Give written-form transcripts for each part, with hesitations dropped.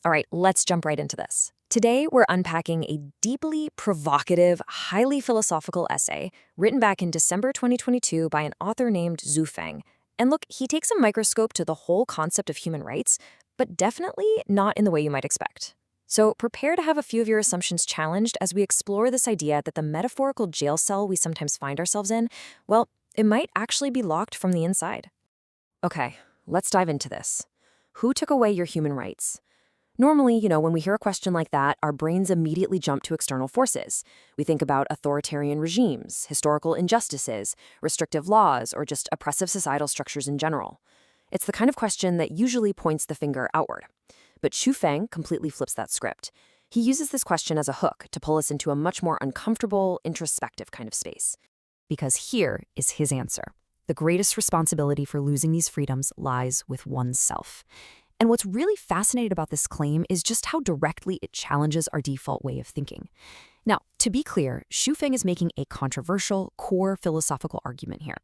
All right, let's jump right into this. Today, we're unpacking a deeply provocative, highly philosophical essay written back in December 2022 by an author named Zhu Feng. And look, he takes a microscope to the whole concept of human rights, but definitely not in the way you might expect. So prepare to have a few of your assumptions challenged as we explore this idea that the metaphorical jail cell we sometimes find ourselves in, well, it might actually be locked from the inside. Okay, let's dive into this. Who took away your human rights? Normally, when we hear a question like that, our brains immediately jump to external forces. We think about authoritarian regimes, historical injustices, restrictive laws, or just oppressive societal structures in general. It's the kind of question that usually points the finger outward. But Zhu Feng completely flips that script. He uses this question as a hook to pull us into a much more uncomfortable, introspective kind of space. Because here is his answer. The greatest responsibility for losing these freedoms lies with oneself. And what's really fascinating about this claim is just how directly it challenges our default way of thinking. Now, to be clear, Zhu Feng is making a controversial, core philosophical argument here.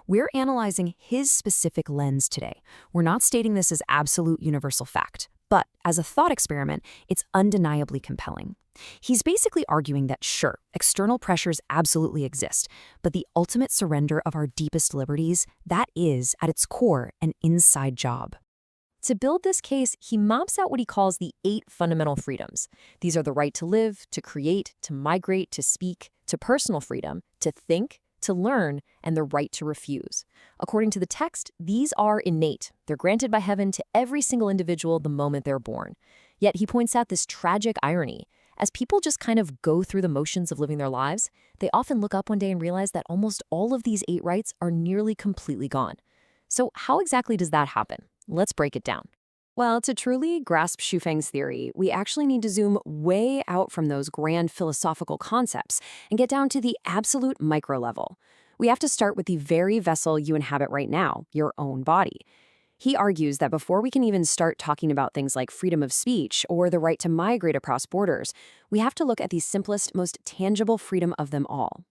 We're analyzing his specific lens today. We're not stating this as absolute universal fact, but as a thought experiment, it's undeniably compelling. He's basically arguing that, sure, external pressures absolutely exist, but the ultimate surrender of our deepest liberties, that is, at its core, an inside job. To build this case, he maps out what he calls the 8 fundamental freedoms. These are the right to live, to create, to migrate, to speak, to personal freedom, to think, to learn, and the right to refuse. According to the text, these are innate. They're granted by heaven to every single individual the moment they're born. Yet he points out this tragic irony. As people just kind of go through the motions of living their lives, they often look up one day and realize that almost all of these 8 rights are nearly completely gone. So how exactly does that happen? Let's break it down. Well, to truly grasp Zhu Feng's theory, we actually need to zoom way out from those grand philosophical concepts and get down to the absolute micro level. We have to start with the very vessel you inhabit right now, your own body. He argues that before we can even start talking about things like freedom of speech or the right to migrate across borders, we have to look at the simplest, most tangible freedom of them all.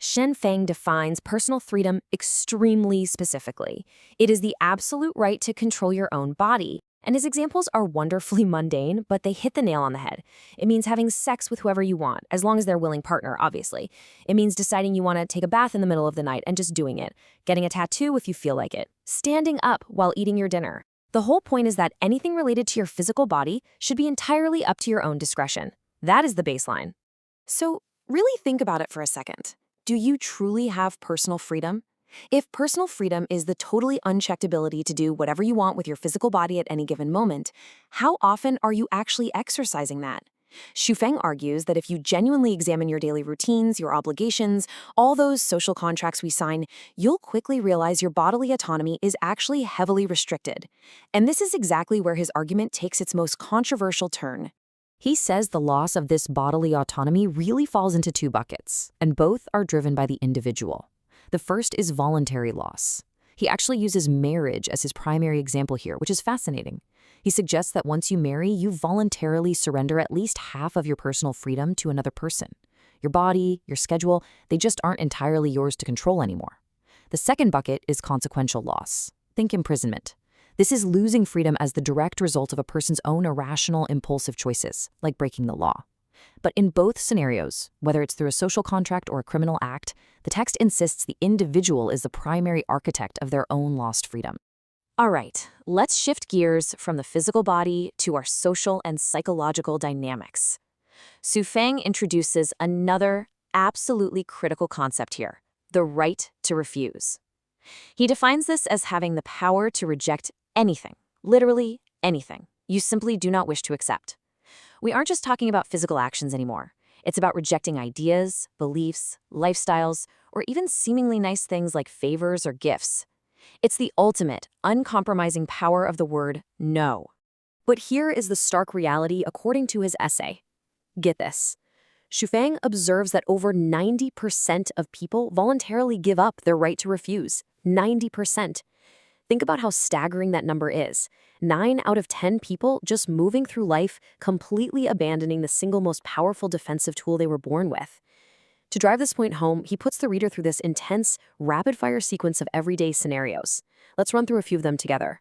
Zhu Feng defines personal freedom extremely specifically. It is the absolute right to control your own body. And his examples are wonderfully mundane, but they hit the nail on the head. It means having sex with whoever you want, as long as they're a willing partner, obviously. It means deciding you want to take a bath in the middle of the night and just doing it. Getting a tattoo if you feel like it. Standing up while eating your dinner. The whole point is that anything related to your physical body should be entirely up to your own discretion. That is the baseline. So, really think about it for a second. Do you truly have personal freedom? If personal freedom is the totally unchecked ability to do whatever you want with your physical body at any given moment, how often are you actually exercising that? Zhu Feng argues that if you genuinely examine your daily routines, your obligations, all those social contracts we sign, you'll quickly realize your bodily autonomy is actually heavily restricted. And this is exactly where his argument takes its most controversial turn. He says the loss of this bodily autonomy really falls into 2 buckets, and both are driven by the individual. The first is voluntary loss. He actually uses marriage as his primary example here, which is fascinating. He suggests that once you marry, you voluntarily surrender at least half of your personal freedom to another person. Your body, your schedule, they just aren't entirely yours to control anymore. The second bucket is consequential loss. Think imprisonment. This is losing freedom as the direct result of a person's own irrational, impulsive choices, like breaking the law. But in both scenarios, whether it's through a social contract or a criminal act, the text insists the individual is the primary architect of their own lost freedom. All right, let's shift gears from the physical body to our social and psychological dynamics. Zhu Feng introduces another absolutely critical concept here, the right to refuse. He defines this as having the power to reject anything, literally anything, you simply do not wish to accept. We aren't just talking about physical actions anymore. It's about rejecting ideas, beliefs, lifestyles, or even seemingly nice things like favors or gifts. It's the ultimate, uncompromising power of the word no. But here is the stark reality according to his essay. Get this. Zhu Feng observes that over 90% of people voluntarily give up their right to refuse. 90%. Think about how staggering that number is. 9 out of 10 people just moving through life, completely abandoning the single most powerful defensive tool they were born with. To drive this point home, he puts the reader through this intense, rapid-fire sequence of everyday scenarios. Let's run through a few of them together.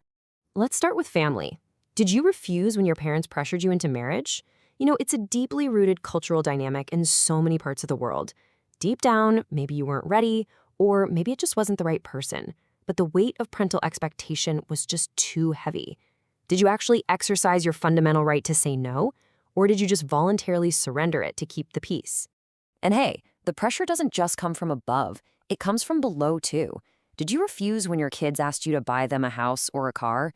Let's start with family. Did you refuse when your parents pressured you into marriage? It's a deeply rooted cultural dynamic in so many parts of the world. Deep down, maybe you weren't ready, or maybe it just wasn't the right person. But the weight of parental expectation was just too heavy. Did you actually exercise your fundamental right to say no? Or did you just voluntarily surrender it to keep the peace? And hey, the pressure doesn't just come from above, it comes from below too. Did you refuse when your kids asked you to buy them a house or a car?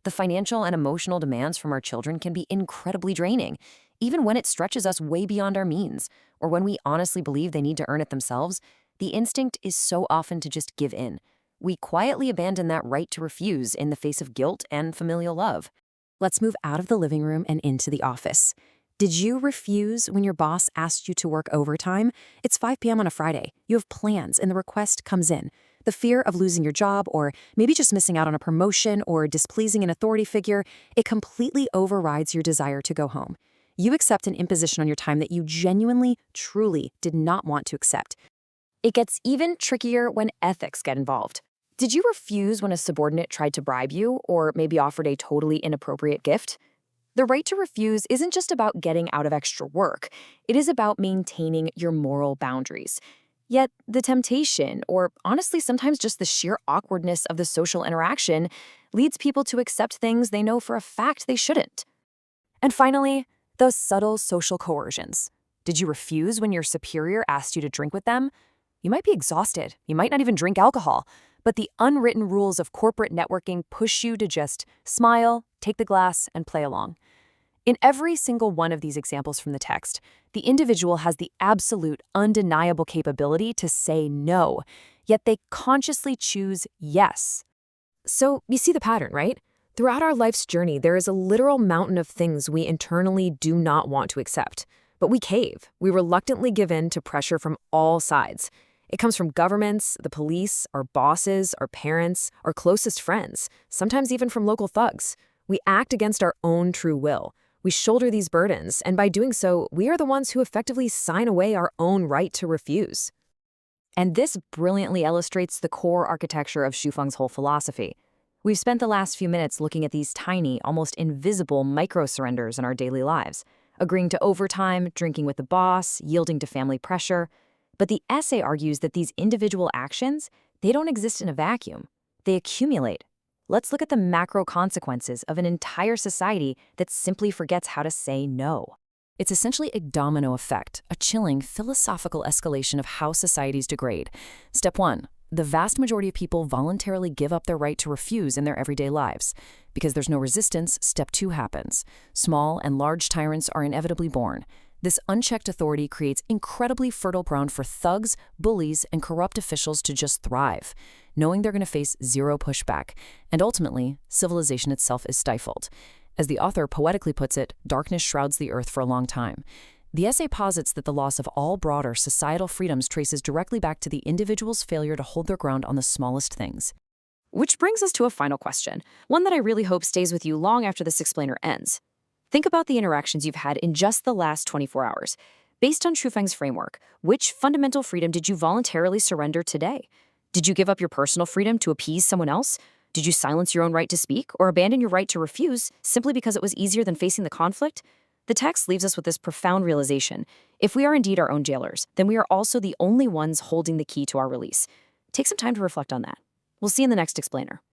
The financial and emotional demands from our children can be incredibly draining, even when it stretches us way beyond our means, or when we honestly believe they need to earn it themselves. The instinct is so often to just give in. We quietly abandon that right to refuse in the face of guilt and familial love. Let's move out of the living room and into the office. Did you refuse when your boss asked you to work overtime? It's 5 p.m. on a Friday. You have plans and the request comes in. The fear of losing your job, or maybe just missing out on a promotion or displeasing an authority figure, it completely overrides your desire to go home. You accept an imposition on your time that you genuinely, truly did not want to accept. It gets even trickier when ethics get involved. Did you refuse when a subordinate tried to bribe you, or maybe offered a totally inappropriate gift? The right to refuse isn't just about getting out of extra work. It is about maintaining your moral boundaries. Yet, the temptation, or honestly sometimes just the sheer awkwardness of the social interaction, leads people to accept things they know for a fact they shouldn't. And finally, those subtle social coercions. Did you refuse when your superior asked you to drink with them? You might be exhausted. You might not even drink alcohol. But the unwritten rules of corporate networking push you to just smile, take the glass, and play along. In every single one of these examples from the text, the individual has the absolute, undeniable capability to say no, yet they consciously choose yes. So you see the pattern, right? Throughout our life's journey, there is a literal mountain of things we internally do not want to accept. But we cave. We reluctantly give in to pressure from all sides. It comes from governments, the police, our bosses, our parents, our closest friends, sometimes even from local thugs. We act against our own true will. We shoulder these burdens, and by doing so, we are the ones who effectively sign away our own right to refuse. And this brilliantly illustrates the core architecture of Shufeng's whole philosophy. We've spent the last few minutes looking at these tiny, almost invisible micro-surrenders in our daily lives, agreeing to overtime, drinking with the boss, yielding to family pressure. But the essay argues that these individual actions, they don't exist in a vacuum. They accumulate. Let's look at the macro consequences of an entire society that simply forgets how to say no. It's essentially a domino effect, a chilling philosophical escalation of how societies degrade. Step 1. The vast majority of people voluntarily give up their right to refuse in their everyday lives. Because there's no resistance, step 2 happens. Small and large tyrants are inevitably born. This unchecked authority creates incredibly fertile ground for thugs, bullies, and corrupt officials to just thrive, knowing they're going to face zero pushback, and ultimately, civilization itself is stifled. As the author poetically puts it, darkness shrouds the earth for a long time. The essay posits that the loss of all broader societal freedoms traces directly back to the individual's failure to hold their ground on the smallest things. Which brings us to a final question, one that I really hope stays with you long after this explainer ends. Think about the interactions you've had in just the last 24 hours. Based on Shufeng's framework, which fundamental freedom did you voluntarily surrender today? Did you give up your personal freedom to appease someone else? Did you silence your own right to speak or abandon your right to refuse simply because it was easier than facing the conflict? The text leaves us with this profound realization. If we are indeed our own jailers, then we are also the only ones holding the key to our release. Take some time to reflect on that. We'll see you in the next explainer.